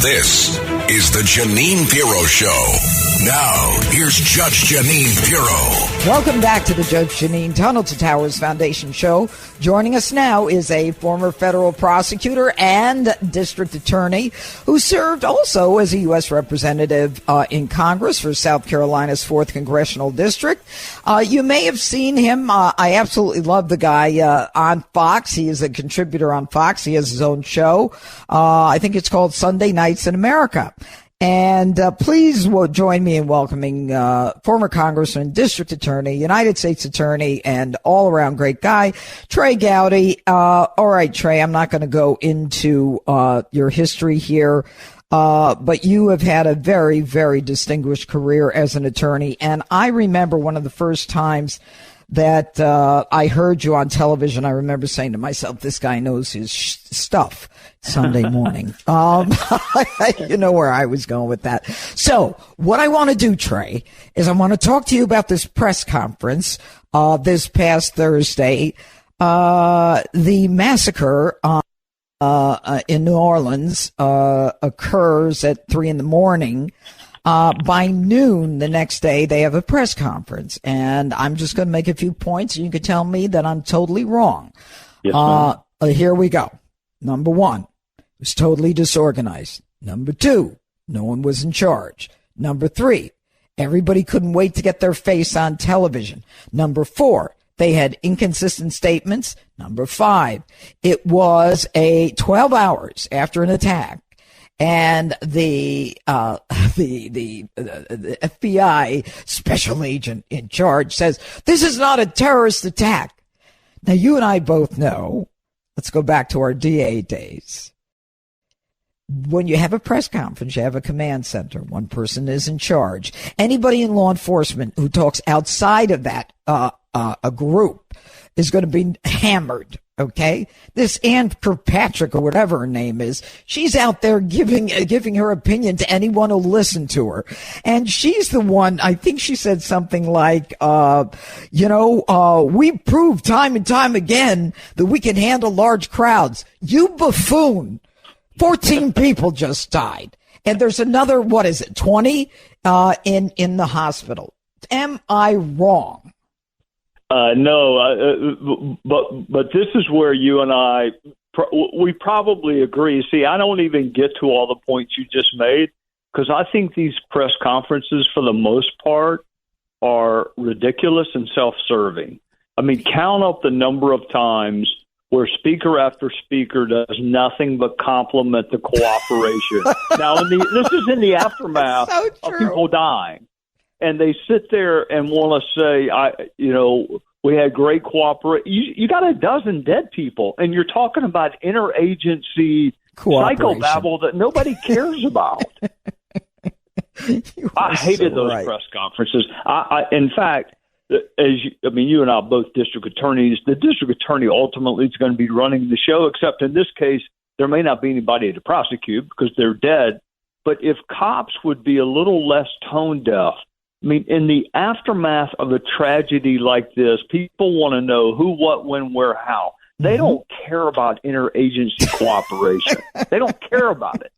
This is the Jeanine Pirro Show. Now, here's Judge Jeanine Pirro. Welcome back to the Judge Jeanine Tunnel to Towers Foundation Show. Joining us now is a former federal prosecutor and district attorney who served also as a U.S. representative in Congress for South Carolina's 4th Congressional District. You may have seen him. I absolutely love the guy on Fox. He is a contributor on Fox. He has his own show. I think it's called Sunday Nights in America. And please join me in welcoming former Congressman, District Attorney, United States Attorney, and all-around great guy, Trey Gowdy. All right, Trey, I'm not going to go into your history here, but you have had a very, very distinguished career as an attorney. And I remember one of the first times that I heard you on television. I remember saying to myself, this guy knows his stuff. Sunday morning. You know where I was going with that. So what I want to do, Trey, is I want to talk to you about this press conference this past Thursday. The massacre in New Orleans occurs at 3 a.m. By noon the next day, they have a press conference. And I'm just going to make a few points, and you can tell me that I'm totally wrong. Yes, here we go. Number one, it was totally disorganized. Number two, no one was in charge. Number three, everybody couldn't wait to get their face on television. Number four, they had inconsistent statements. Number five, it was 12 hours after an attack. And the FBI special agent in charge says, this is not a terrorist attack. Now, you and I both know, let's go back to our DA days. When you have a press conference, you have a command center. One person is in charge. Anybody in law enforcement who talks outside of that a group is going to be hammered. Okay, this Ann Kirkpatrick or whatever her name is, she's out there giving her opinion to anyone who'll listen to her, and she's the one. I think she said something like, we proved time and time again that we can handle large crowds. You buffoon! 14 people just died, and there's another 20 in the hospital. Am I wrong? No, but this is where you and I, we probably agree. See, I don't even get to all the points you just made because I think these press conferences, for the most part, are ridiculous and self-serving. I mean, count up the number of times where speaker after speaker does nothing but compliment the cooperation. Now, this is in the aftermath of people dying. And they sit there and want to say, we had great cooperation. You got a dozen dead people, and you're talking about interagency psychobabble that nobody cares about. I hated those press conferences. In fact, you and I are both district attorneys. The district attorney ultimately is going to be running the show, except in this case, there may not be anybody to prosecute because they're dead. But if cops would be a little less tone deaf, I mean, in the aftermath of a tragedy like this, people want to know who, what, when, where, how. They don't care about interagency cooperation. They don't care about it.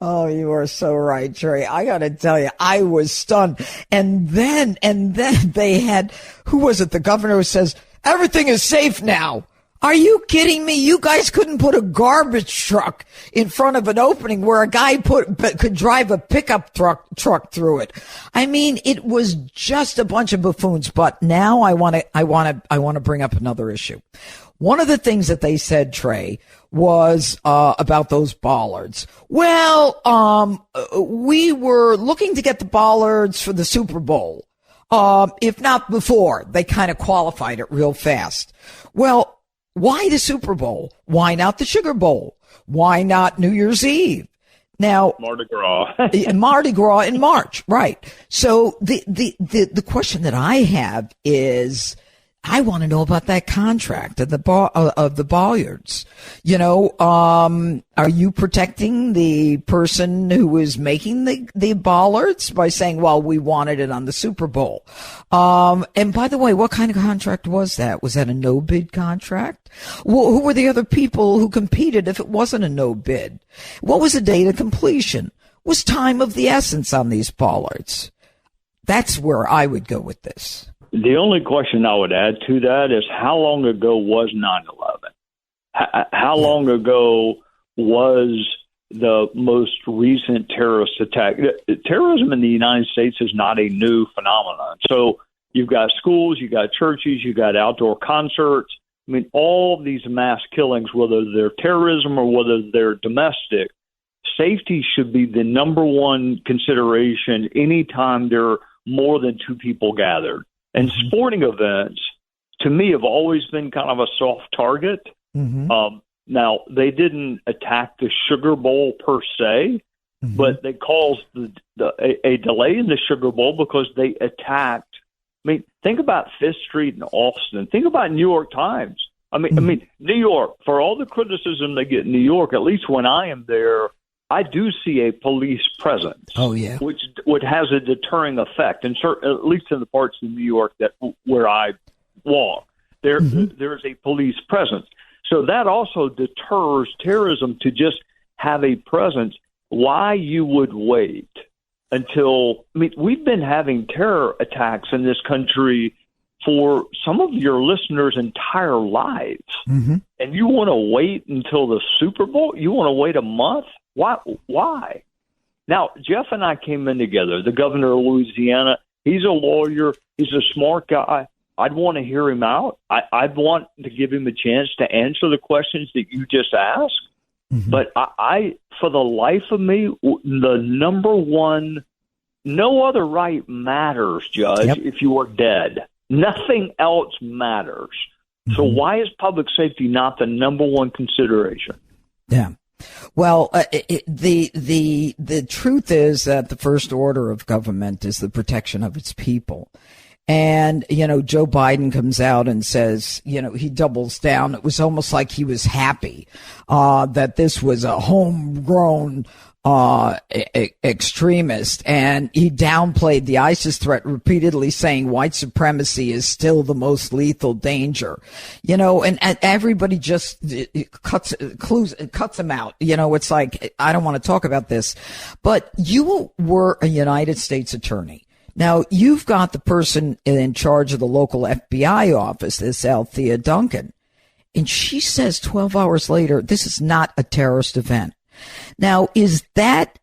Oh, you are so right, Trey. I got to tell you, I was stunned. And then they had, who was it? The governor who says, everything is safe now. Are you kidding me? You guys couldn't put a garbage truck in front of an opening where a guy could drive a pickup truck through it. I mean, it was just a bunch of buffoons. But now I want to bring up another issue. One of the things that they said, Trey, was about those bollards. Well, we were looking to get the bollards for the Super Bowl, if not before. They kind of qualified it real fast. Well, why the Super Bowl? Why not the Sugar Bowl? Why not New Year's Eve? Now, Mardi Gras. Mardi Gras in March, right? So the question that I have is, I want to know about that contract of the Bollards. Are you protecting the person who is making the Bollards by saying, well, we wanted it on the Super Bowl? And by the way, what kind of contract was that? Was that a no bid contract? Well, who were the other people who competed if it wasn't a no bid? What was the date of completion? Was time of the essence on these Bollards? That's where I would go with this. The only question I would add to that is how long ago was 9/11? How long ago was the most recent terrorist attack? Terrorism in the United States is not a new phenomenon. So you've got schools, you've got churches, you've got outdoor concerts. I mean, all of these mass killings, whether they're terrorism or whether they're domestic, safety should be the number one consideration anytime there are more than two people gathered. And sporting events, to me, have always been kind of a soft target. Now, they didn't attack the Sugar Bowl per se, but they caused a delay in the Sugar Bowl because they attacked. I mean, think about Fifth Street in Austin. Think about New York Times. I mean, New York, for all the criticism they get in New York, at least when I am there, I do see a police presence. Oh, yeah. Which has a deterring effect, and at least in the parts of New York where I walk, there's a police presence. So that also deters terrorism to just have a presence. Why you would wait until, I mean, we've been having terror attacks in this country for some of your listeners' entire lives. And you want to wait until the Super Bowl? You want to wait a month? Why? Now, Jeff and I came in together. The governor of Louisiana, he's a lawyer. He's a smart guy. I'd want to hear him out. I'd want to give him a chance to answer the questions that you just asked. But I, for the life of me, the number one, no other right matters, Judge, if you are dead. Nothing else matters. So why is public safety not the number one consideration? Yeah. Well, the truth is that the first order of government is the protection of its people. And, Joe Biden comes out and says, he doubles down. It was almost like he was happy that this was a homegrown extremist, and he downplayed the ISIS threat, repeatedly saying white supremacy is still the most lethal danger, and everybody just cuts him out. It's like, I don't want to talk about this, but you were a United States attorney. Now you've got the person in charge of the local FBI office, this Althea Duncan, and she says 12 hours later, this is not a terrorist event. Now, is that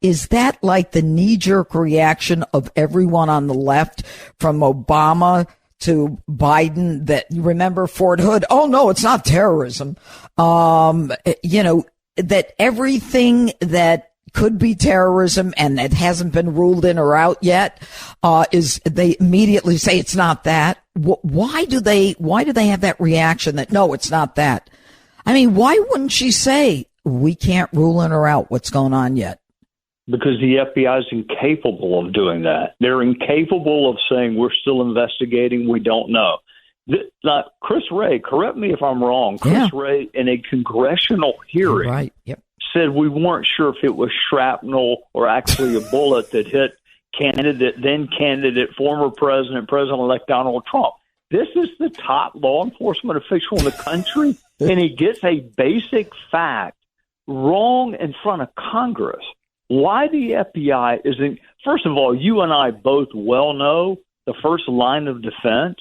like the knee-jerk reaction of everyone on the left, from Obama to Biden, that you remember Fort Hood? Oh, no, it's not terrorism. That everything that could be terrorism and that hasn't been ruled in or out yet, they immediately say it's not that. Why do they have that reaction that, no, it's not that? I mean, why wouldn't she say, we can't rule in or out what's going on yet? Because the FBI is incapable of doing that. They're incapable of saying we're still investigating, we don't know. Now, Chris Wray, correct me if I'm wrong, Chris Wray, in a congressional hearing, said we weren't sure if it was shrapnel or actually a bullet that hit former President-elect Donald Trump. This is the top law enforcement official in the country, and he gets a basic fact wrong in front of Congress. Why the FBI isn't, first of all, you and I both well know the first line of defense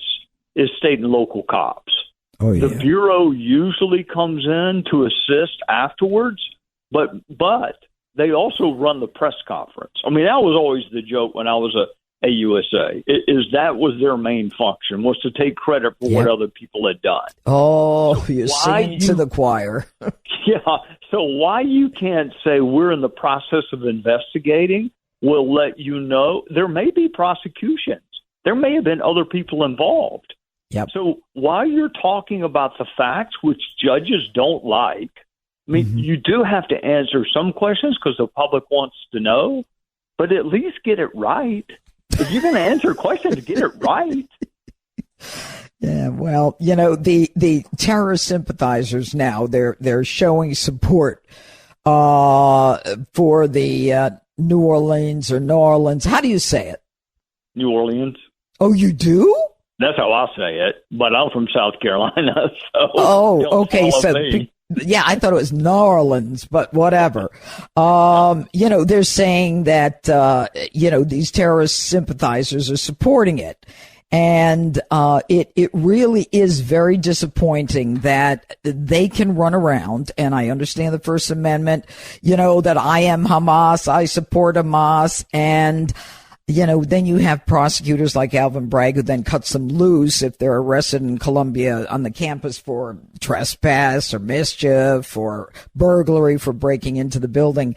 is state and local cops. Oh, yeah. The Bureau usually comes in to assist afterwards, but they also run the press conference. I mean, that was always the joke when I was a AUSA, is that was their main function, was to take credit for what other people had done. Oh, you're singing to the choir. Yeah, so why you can't say we're in the process of investigating, we'll let you know. There may be prosecutions. There may have been other people involved. Yep. So while you're talking about the facts, which judges don't like, I mean, you do have to answer some questions because the public wants to know, but at least get it right. If you're going to answer questions, get it right. Yeah, well, the terrorist sympathizers now they're showing support for the New Orleans. How do you say it? New Orleans. Oh, you do? That's how I say it. But I'm from South Carolina, so okay. So yeah, I thought it was New Orleans, but whatever. They're saying that these terrorist sympathizers are supporting it. And it really is very disappointing that they can run around, and I understand the First Amendment, that I am Hamas, I support Hamas, and then you have prosecutors like Alvin Bragg who then cuts them loose if they're arrested in Columbia on the campus for trespass or mischief or burglary for breaking into the building.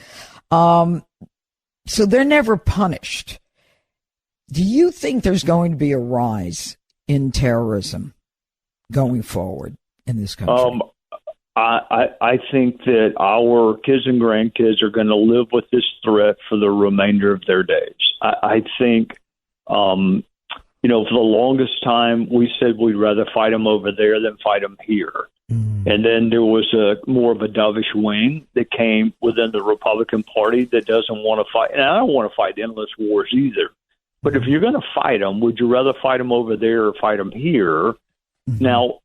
So they're never punished. Do you think there's going to be a rise in terrorism going forward in this country? I think that our kids and grandkids are going to live with this threat for the remainder of their days. I think, for the longest time, we said we'd rather fight them over there than fight them here. And then there was more of a dovish wing that came within the Republican Party that doesn't want to fight. And I don't want to fight endless wars either. But if you're going to fight them, would you rather fight them over there or fight them here? Now,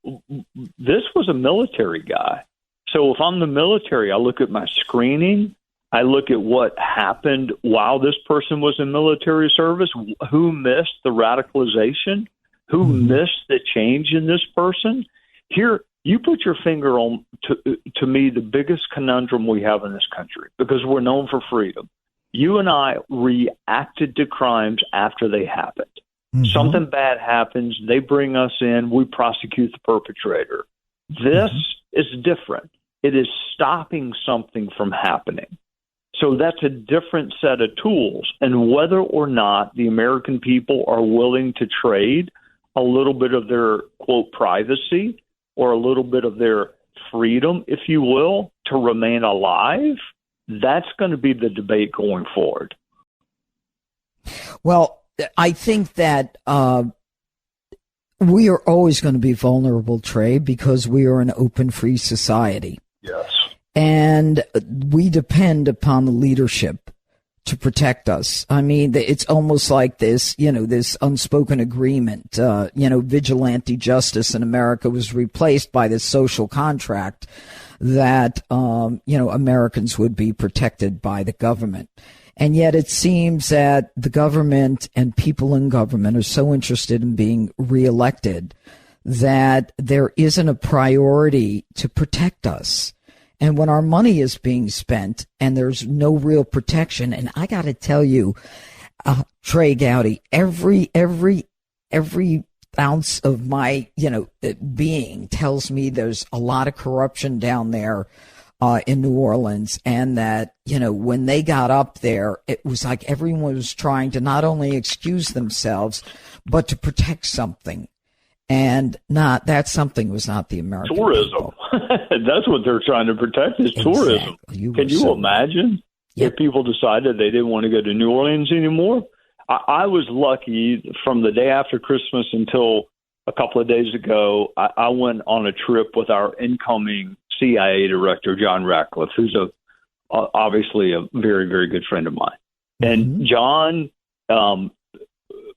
this was a military guy. So if I'm the military, I look at my screening. I look at what happened while this person was in military service, who missed the radicalization, who missed the change in this person. Here, you put your finger on, to me, the biggest conundrum we have in this country, because we're known for freedom. You and I reacted to crimes after they happened. Something bad happens, they bring us in, we prosecute the perpetrator. This is different. It is stopping something from happening. So that's a different set of tools. And whether or not the American people are willing to trade a little bit of their, quote, privacy or a little bit of their freedom, if you will, to remain alive, that's going to be the debate going forward. Well, I think that we are always going to be vulnerable, Trey, because we are an open, free society. Yes. And we depend upon the leadership to protect us. I mean, it's almost like this, this unspoken agreement, vigilante justice in America was replaced by this social contract that, Americans would be protected by the government. And yet it seems that the government and people in government are so interested in being reelected that there isn't a priority to protect us. And when our money is being spent and there's no real protection, and I got to tell you, Trey Gowdy, every ounce of my, being tells me there's a lot of corruption down there in New Orleans, and that, when they got up there, it was like everyone was trying to not only excuse themselves, but to protect something. And that something was not the American tourism. People. That's what they're trying to protect is tourism. Can you imagine if people decided they didn't want to go to New Orleans anymore? I was lucky from the day after Christmas until a couple of days ago. I went on a trip with our incoming CIA director, John Ratcliffe, who's obviously a very, very good friend of mine. And John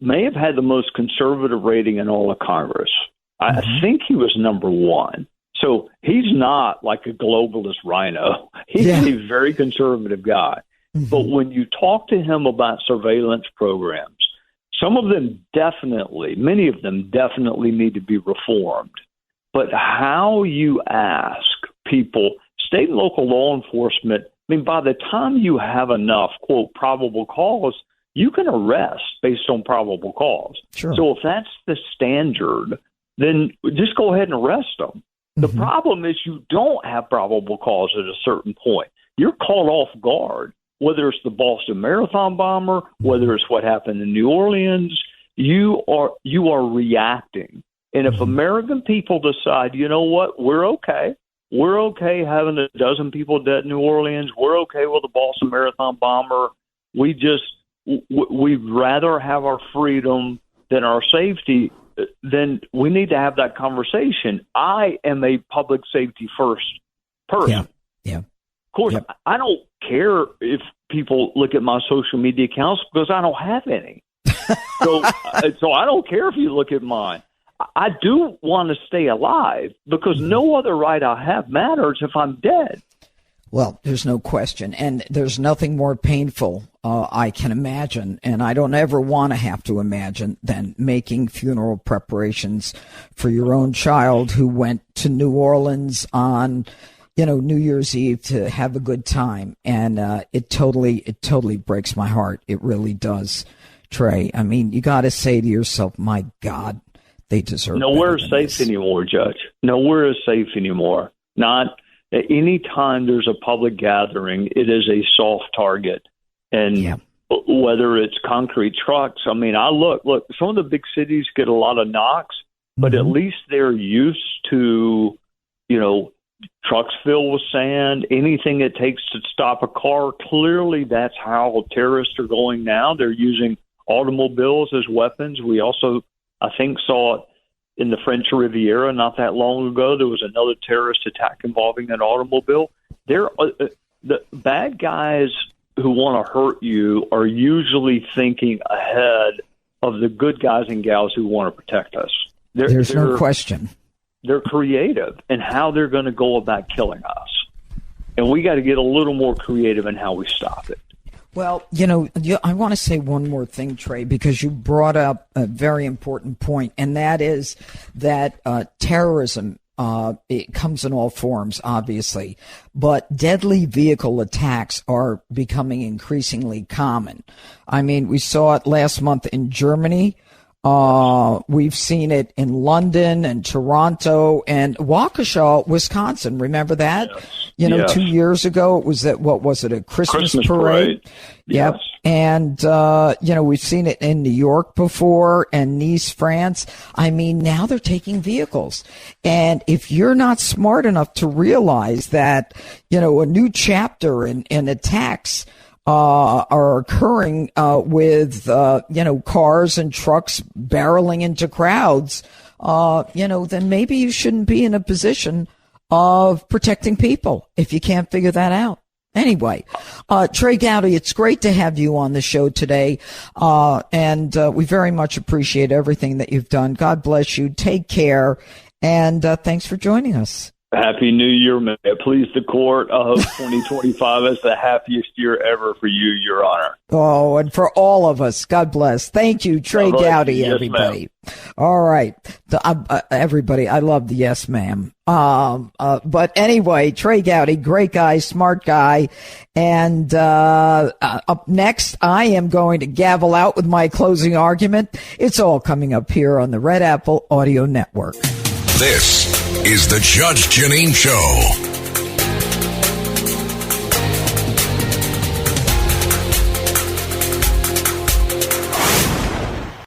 may have had the most conservative rating in all of Congress. I think he was number one. So he's not like a globalist rhino. He's a very conservative guy. But when you talk to him about surveillance programs, some of them many of them definitely need to be reformed. But how you ask people, state and local law enforcement, by the time you have enough, quote, probable cause, you can arrest based on probable cause. Sure. So if that's the standard, then just go ahead and arrest them. The problem is you don't have probable cause at a certain point. You're caught off guard, whether it's the Boston Marathon bomber, whether it's what happened in New Orleans. You are reacting. And if American people decide, you know what, we're okay having a dozen people dead in New Orleans, we're okay with the Boston Marathon bomber, we'd rather have our freedom than our safety, then we need to have that conversation. I am a public safety first person. Yeah. Of course, I don't care if people look at my social media accounts because I don't have any. So I don't care if you look at mine. I do want to stay alive because no other right I have matters if I'm dead. Well, there's no question. And there's nothing more painful, I can imagine, and I don't ever want to have to imagine, than making funeral preparations for your own child who went to New Orleans on, New Year's Eve to have a good time. And it totally breaks my heart. It really does, Trey. I mean, you got to say to yourself, my God, they deserve nowhere is safe anymore, Judge. Nowhere is safe anymore. Not any time there's a public gathering, it is a soft target. And whether it's concrete trucks, I mean, look, some of the big cities get a lot of knocks, but at least they're used to, trucks filled with sand, anything it takes to stop a car. Clearly, that's how terrorists are going now. They're using automobiles as weapons. We also, I think, saw it in the French Riviera not that long ago. There was another terrorist attack involving an automobile. The bad guys who want to hurt you are usually thinking ahead of the good guys and gals who want to protect us. There's no question. They're creative in how they're going to go about killing us. And we got to get a little more creative in how we stop it. Well, I want to say one more thing, Trey, because you brought up a very important point, and that is that terrorism, it comes in all forms, obviously, but deadly vehicle attacks are becoming increasingly common. I mean, we saw it last month in Germany. We've seen it in London and Toronto and Waukesha, Wisconsin. Remember that? Yes. 2 years ago, it was a Christmas parade? Yes. Yep. And, we've seen it in New York before and Nice, France. I mean, now they're taking vehicles. And if you're not smart enough to realize that, a new chapter in attacks are occurring with cars and trucks barreling into crowds, then maybe you shouldn't be in a position of protecting people if you can't figure that out. Anyway, Trey Gowdy, it's great to have you on the show today, and we very much appreciate everything that you've done. God bless you. Take care, and thanks for joining us. Happy New Year, may it please the court. I hope 2025 is the happiest year ever for you, Your Honor. Oh, and for all of us. God bless. Thank you, Trey Gowdy, yes, everybody. Ma'am. All right. Everybody, I love the yes, ma'am. But anyway, Trey Gowdy, great guy, smart guy. And up next, I am going to gavel out with my closing argument. It's all coming up here on the Red Apple Audio Network. This is the Judge Jeanine Show.